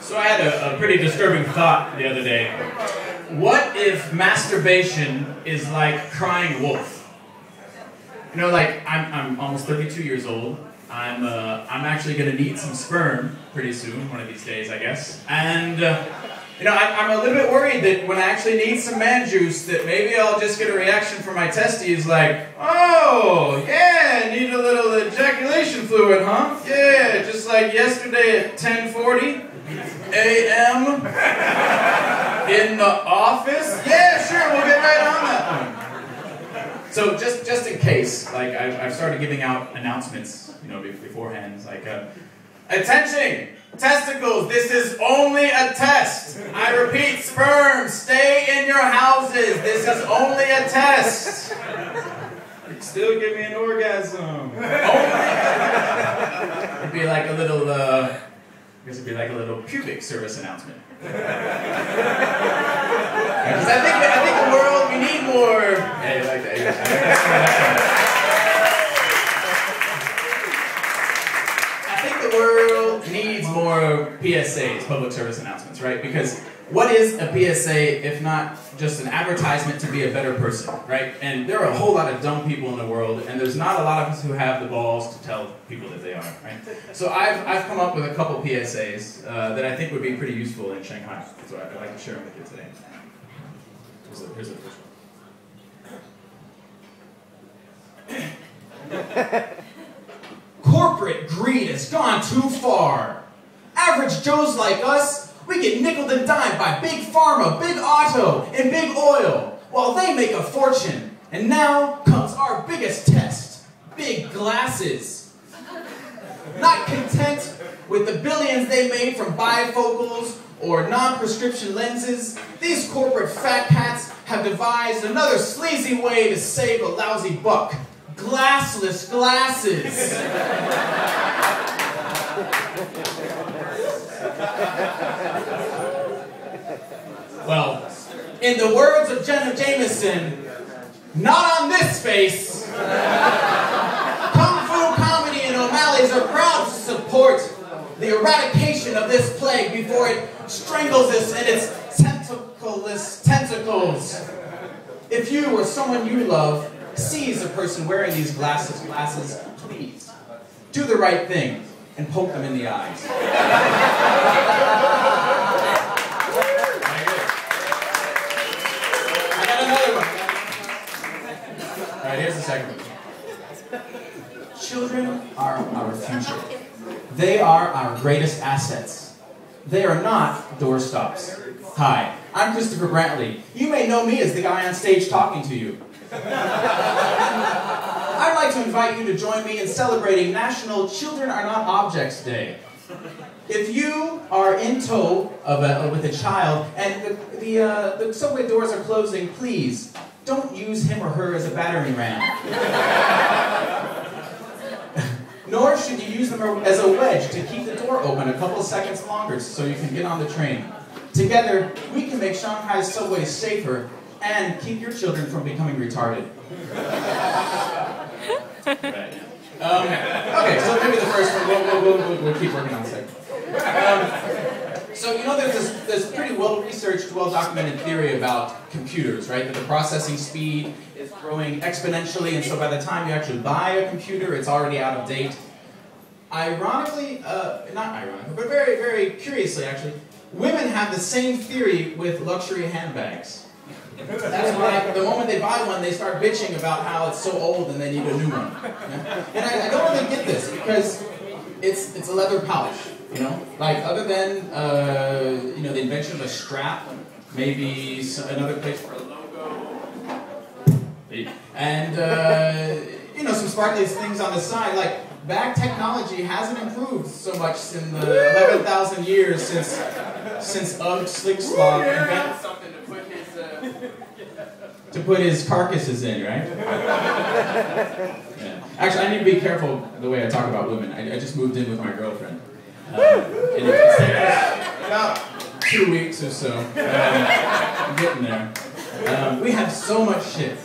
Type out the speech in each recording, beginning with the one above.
So I had a pretty disturbing thought the other day. What if masturbation is like crying wolf? You know, like I'm almost 32 years old. I'm actually gonna need some sperm pretty soon, one of these days, I guess. And you know, I'm a little bit worried that when I actually need some man juice, that maybe I'll just get a reaction from my testes like, oh yeah, need a little ejaculation fluid, huh? Yeah, just like yesterday at 10:40 a.m. in the office. Yeah, sure, we'll get right on that one. So just in case, like I've started giving out announcements, you know, beforehand, like, attention, testicles, this is only a test. I repeat, sperm, stay in your houses. This is only a test. Still give me an orgasm. It'd be like a little, I guess it'd be like a little pubic service announcement. Because I think the world, we need more. Yeah, you like that. I think the world needs more PSAs, public service announcements, right? Because what is a PSA if not just an advertisement to be a better person, right? And there are a whole lot of dumb people in the world, and there's not a lot of us who have the balls to tell people that they are, right? So I've come up with a couple PSAs that I think would be pretty useful in Shanghai. So I'd like to share them with you today. Here's the first one. Corporate greed has gone too far. Average Joes like us, we get nickeled and dimed by big pharma, big auto, and big oil, while they make a fortune. And now comes our biggest test, big glasses. Not content with the billions they made from bifocals or non-prescription lenses, these corporate fat cats have devised another sleazy way to save a lousy buck. Glassless glasses. Well, in the words of Jenna Jameson, not on this face. Kung Fu Komedy and O'Malley's are proud to support the eradication of this plague before it strangles us in its tentacleless tentacles. If you or someone you love sees a person wearing these glasses, please do the right thing and poke them in the eyes. I got another one. All right, here's the second one. Children are our future. They are our greatest assets. They are not doorstops. Hi, I'm Christopher Brantley. You may know me as the guy on stage talking to you. I'd like to invite you to join me in celebrating National Children Are Not Objects Day. If you are in tow with a child and the subway doors are closing, please don't use him or her as a battering ram. Nor should you use them as a wedge to keep the door open a couple seconds longer so you can get on the train. Together, we can make Shanghai's subways safer and keep your children from becoming retarded. Right. Okay, so maybe the first one, we'll keep working on the second. So you know there's this pretty well-researched, well-documented theory about computers, right? That the processing speed is growing exponentially, and so by the time you actually buy a computer, it's already out of date. Ironically, not ironically, but very, very curiously actually, women have the same theory with luxury handbags. That's why the moment they buy one, they start bitching about how it's so old and they need a new one. Yeah? And I don't really get this because it's a leather pouch, you know? Like other than you know, the invention of a strap, maybe another place for a logo, and you know, some sparkly things on the side. Like bag technology hasn't improved so much in the 11,000 years since Ugg Slickslog invented something to put his carcasses in, right? Yeah. Actually, I need to be careful the way I talk about women. I just moved in with my girlfriend. And it's taken us about 2 weeks or so. I'm getting there. We have so much shit.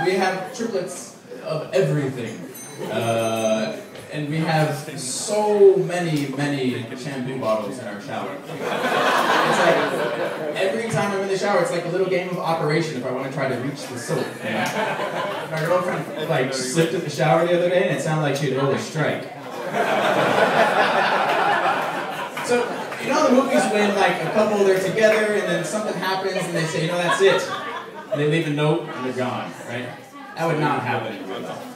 We have triplets of everything. and we have so many shampoo bottles in our shower. It's like, every time I'm in the shower, it's like a little game of Operation if I want to try to reach the soap. You know? My girlfriend like slipped in the shower the other day, and it sounded like she'd rolled a strike. So, you know the movies when like a couple, they're together, and then something happens, and they say, you know, that's it. And they leave a note, and they're gone, right? That would not happen in real life.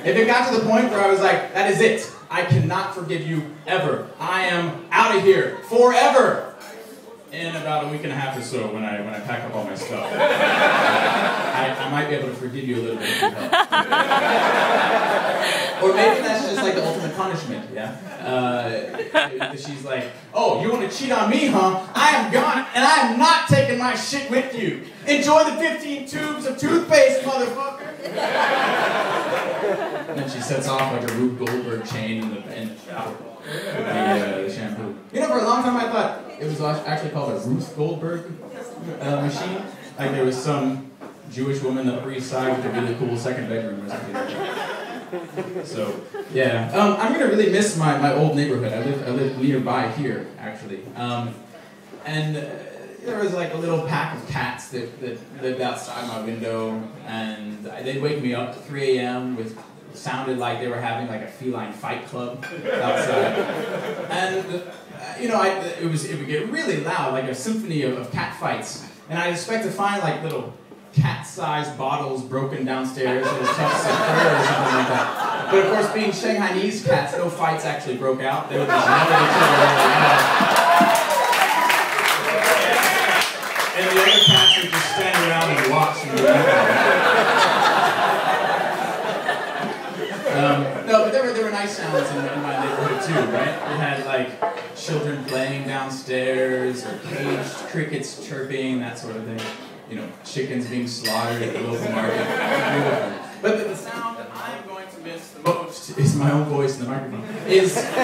If it got to the point where I was like, that is it. I cannot forgive you ever. I am out of here forever. In about a week and a half or so, when I pack up all my stuff, I might be able to forgive you a little bit if you help. Or maybe that's just like the ultimate punishment, yeah? She's like, oh, you want to cheat on me, huh? I am gone, and I am not taking my shit with you. Enjoy the 15 tubes of toothpaste, motherfucker. And then she sets off like a Rube Goldberg chain in the shower with the shampoo. You know, for a long time I thought it was actually called a Ruth Goldberg machine. Like there was some Jewish woman on the Upper East Side with a really cool second bedroom or something like that. So, yeah. I'm going to really miss my old neighborhood. I live nearby here, actually. And there was like a little pack of cats that lived outside my window, and they'd wake me up at 3 a.m. with sounded like they were having like a feline fight club outside. And you know, it would get really loud, like a symphony of cat fights. And I'd expect to find like little cat-sized bottles broken downstairs in a tufts of fur or something like that. But of course, being Shanghainese cats, no fights actually broke out. They would just yell at each other. And the other cats would just stand around and watch and do no, but there were nice sounds in my neighborhood too, right? We had like children playing downstairs, or caged crickets chirping, that sort of thing. You know, chickens being slaughtered at the local market. But the sound that I'm going to miss the most is my own voice in the microphone. The sound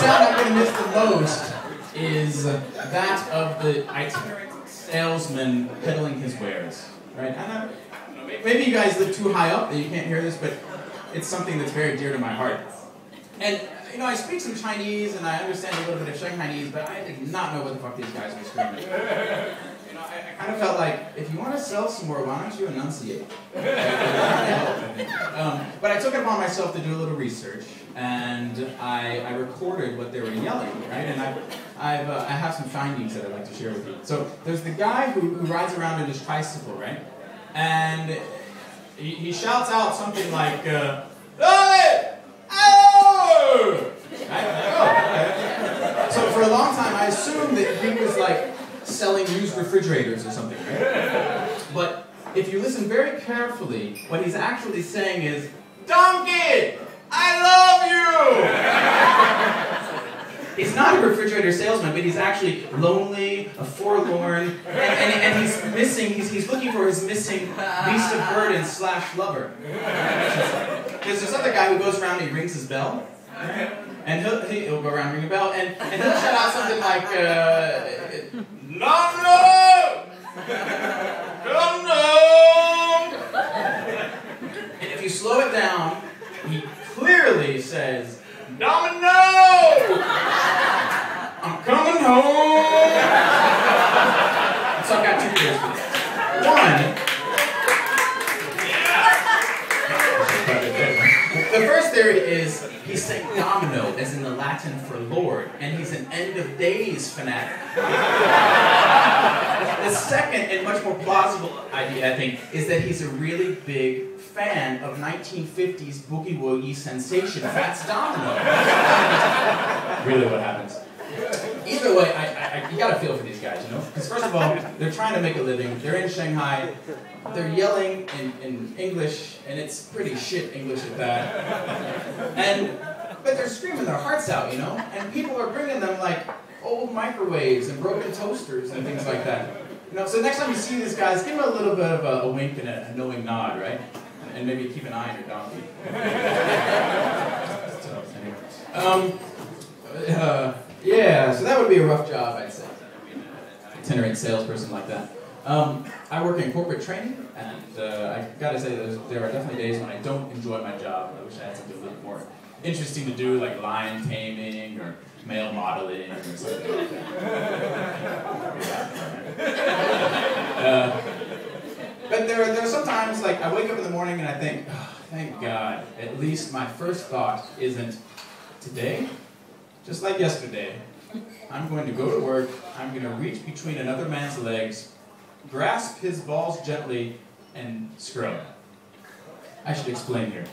I'm going to miss the most is that of the itinerant salesman peddling his wares, right? And maybe you guys live too high up that you can't hear this, but it's something that's very dear to my heart. And, you know, I speak some Chinese and I understand a little bit of Shanghainese, but I did not know what the fuck these guys were screaming. You know, I kind of felt like, if you want to sell some more, why don't you enunciate? But I took it upon myself to do a little research, and I recorded what they were yelling, right? And I have some findings that I'd like to share with you. So there's the guy who rides around in his tricycle, right? And he shouts out something like, hey! Oh! So for a long time, I assumed that he was like selling used refrigerators or something, right? But if you listen very carefully, what he's actually saying is, Donkey! I love you! He's not a refrigerator salesman, but he's actually lonely, forlorn, and he's missing, he's looking for his missing beast of burden / lover. There's this other guy who goes around and he rings his bell, and he'll go around and ring a bell, and he'll shout out something like, Nom nom! Nom nom! And if you slow it down, he clearly says, Domino! I'm coming home! So I've got two theories for this. One, the first theory is he's saying domino, as in the Latin for Lord, and he's an end of days fanatic. The second and much more plausible idea, I think, is that he's a really big fan of 1950s boogie-woogie sensation Fats Domino. Really what happens. Either way, you gotta feel for these guys, you know? Because first of all, they're trying to make a living, they're in Shanghai, they're yelling in English, and it's pretty shit English at that. But they're screaming their hearts out, you know? And people are bringing them like old microwaves and broken toasters and things like that. You know, so next time you see these guys, give them a little bit of a wink and a knowing nod, right? And maybe keep an eye on your donkey. Yeah, so that would be a rough job, I'd say. Itinerant salesperson like that. I work in corporate training, and I gotta say there are definitely days when I don't enjoy my job. I wish I had something a little more interesting to do, like lion taming or male modeling or something like that. But there are sometimes, like, I wake up in the morning and I think, oh, thank God, at least my first thought isn't today, just like yesterday. I'm going to go to work, I'm going to reach between another man's legs, grasp his balls gently, and scrub. I should explain here.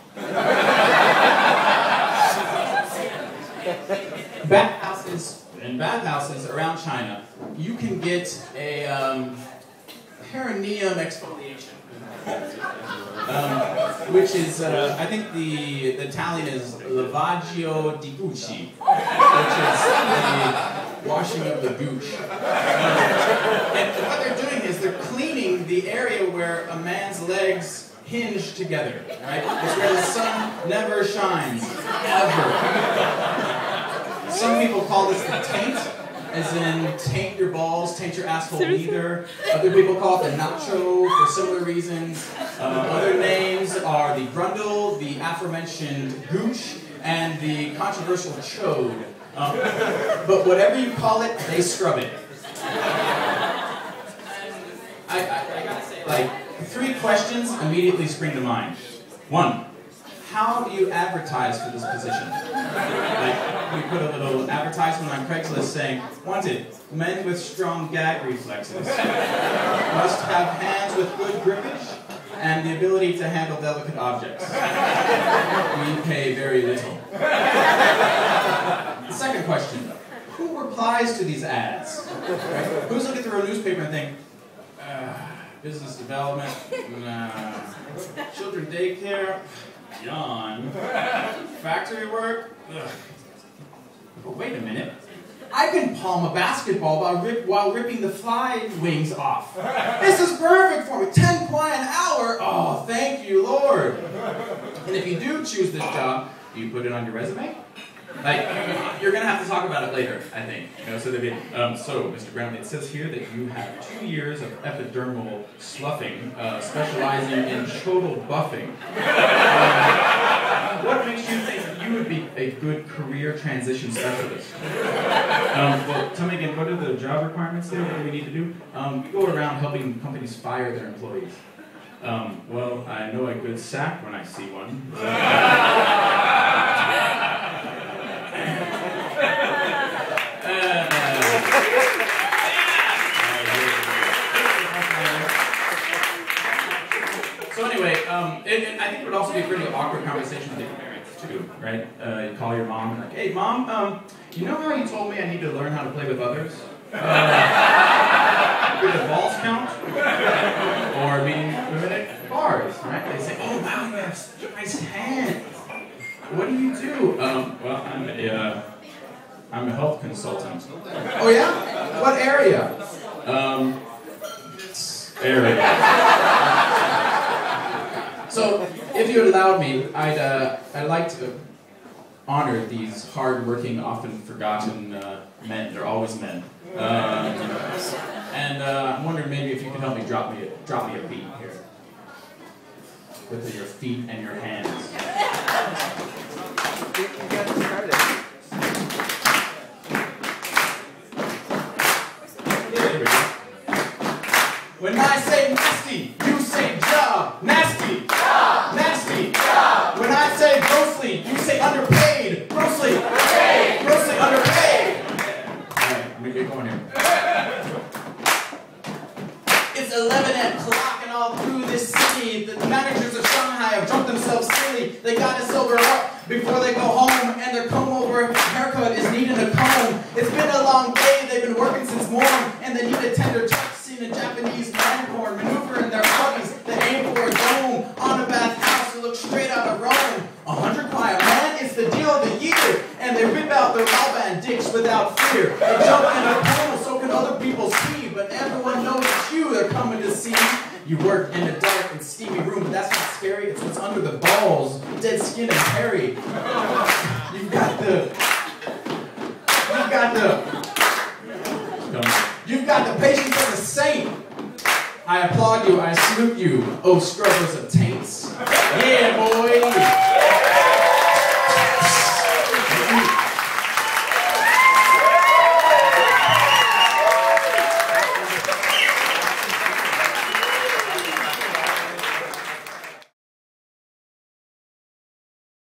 In bathhouses around China, you can get a perineum exfoliation, which is, I think the Italian is lavaggio di Gucci, which is the washing of the gooch. And what they're doing is they're cleaning the area where a man's legs hinge together, right? It's where the sun never shines, ever. Some people call this the taint, as in taint your balls, taint your asshole either. Other people call it the nacho for similar reasons. Other names are the grundle, the aforementioned gooch, and the controversial chode. But whatever you call it, they scrub it. I gotta say, like, 3 questions immediately spring to mind. 1, how do you advertise for this position? Like, we put a little advertisement on Craigslist saying, wanted, men with strong gag reflexes, must have hands with good grippage, and the ability to handle delicate objects. We pay very little. The second question, who replies to these ads? Right? Who's looking through a newspaper and think, business development, nah. Children daycare, yawn. Factory work, ugh. But wait a minute. I can palm a basketball while ripping the fly wings off. This is perfect for me. 10 kwai an hour. Oh, thank you, Lord. And if you do choose this job, do you put it on your resume? Like, you're going to have to talk about it later, I think. You know, so Mr. Brantley, it says here that you have 2 years of epidermal sloughing, specializing in chodal buffing. What makes you think you would be a good career transition specialist? Well, tell me again, what are the job requirements there? What do we need to do? We go around helping companies fire their employees. Well, I know a good sack when I see one. So anyway, I think it would also be a pretty awkward conversation with your parents too, right? You call your mom and like, hey mom, you know how you told me I need to learn how to play with others? With the balls count? Or being women at bars, right? They say, oh wow, you have such nice hands. What do you do? Well, I'm a health consultant. Oh yeah? What area? Area. So, if you allowed me, I'd like to honor these hard-working, often forgotten men. They're always men. I'm wondering maybe if you could help me drop me a beat here. With your feet and your hands. You got to start it. There we go. When I say nasty, you say job. Nasty. Job. Nasty. Job. When I say grossly, you say underpaid. Grossly. Underpaid. Grossly underpaid. Alright, let me get going here. It's 11 o'clock and all through this city, the managers of Shanghai have drunk themselves silly. They got to sober up before they go home, and their comb-over haircut is needing a comb. It's been a long day, they've been working since morn, and they need a tender touch, seeing a Japanese mancorn maneuvering their puppies. They aim for a dome on a bathhouse to look straight out of Rome. 100 kwai a man, it's the deal of the year, and they rip out their Alban dicks without fear. They jump in a pool so can other people see, but everyone knows it's you they're coming to see. You work in a dark and steamy room, but that's not scary, it's what's under the balls, dead skin and hairy. You've got the patience of a saint. I applaud you, I salute you, oh scrubbers of taints. Yeah, boy.